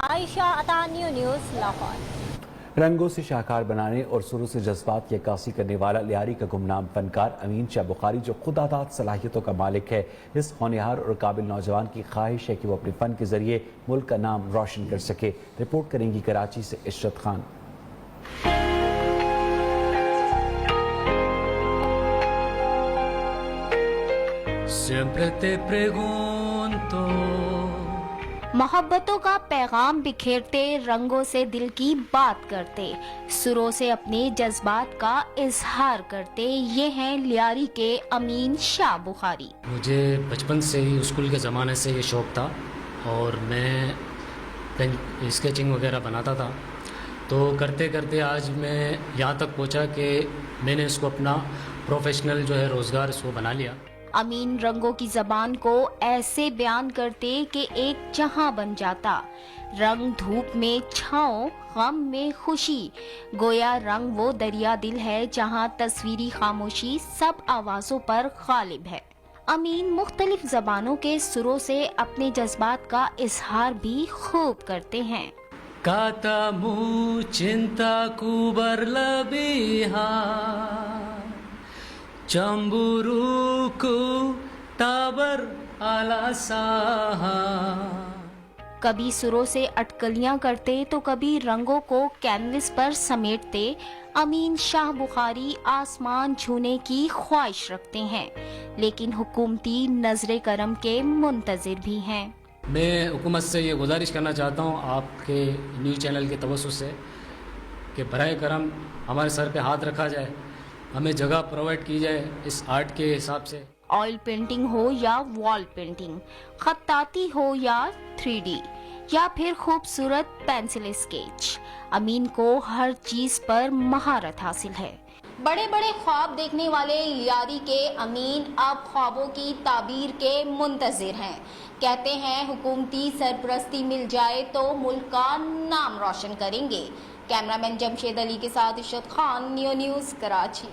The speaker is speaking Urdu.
عائشہ عطا، نیو نیوز، لاہور۔ رنگوں سے شاہکار بنانے اور سروں سے جذبات کی عکاسی کرنے والا لیاری کا گمنام فنکار امین شاہ بخاری جو خود آزاد صلاحیتوں کا مالک ہے، اس ہونہار اور قابل نوجوان کی خواہش ہے کہ وہ اپنے فن کے ذریعے ملک کا نام روشن کر سکے۔ رپورٹ کریں گی کراچی سے عشرت خان۔ Siempre te pregunto. محبتوں کا پیغام بکھیرتے، رنگوں سے دل کی بات کرتے، سروں سے اپنے جذبات کا اظہار کرتے، یہ ہیں لیاری کے امین شاہ بخاری۔ مجھے بچپن سے ہی اسکول کے زمانے سے یہ شوق تھا اور میں اسکیچنگ وغیرہ بناتا تھا، تو کرتے کرتے آج میں یہاں تک پہنچا کہ میں نے اس کو اپنا پروفیشنل جو ہے روزگار اس کو بنا لیا۔ امین رنگوں کی زبان کو ایسے بیان کرتے کہ ایک جہاں بن جاتا، رنگ دھوپ میں چھاؤں، غم میں خوشی، گویا رنگ وہ دریا دل ہے جہاں تصویری خاموشی سب آوازوں پر غالب ہے۔ امین مختلف زبانوں کے سروں سے اپنے جذبات کا اظہار بھی خوب کرتے ہیں۔ Katamu cintaku berlebihan, cemburuku tak beralasan۔ کبھی سروں سے اٹکلیاں کرتے تو کبھی رنگوں کو کینوس پر سمیٹتے، امین شاہ بخاری آسمان چھونے کی خواہش رکھتے ہیں، لیکن حکومتی نظر کرم کے منتظر بھی ہیں۔ میں حکومت سے یہ گزارش کرنا چاہتا ہوں آپ کے نیوز چینل کے توسط سے کہ براہ کرم ہمارے سر پہ ہاتھ رکھا جائے، ہمیں جگہ پرووائڈ کی جائے اس آرٹ کے حساب سے۔ آئل پینٹنگ ہو یا وال پینٹنگ، خطاطی ہو یا 3D، یا پھر خوبصورت پینسل اسکیچ، امین کو ہر چیز پر مہارت حاصل ہے۔ بڑے بڑے خواب دیکھنے والے لیاری کے امین اب خوابوں کی تعبیر کے منتظر ہیں۔ کہتے ہیں حکومتی سرپرستی مل جائے تو ملک کا نام روشن کریں گے۔ کیمرہ مین جمشید علی کے ساتھ عشرت خان، نیو نیوز، کراچی۔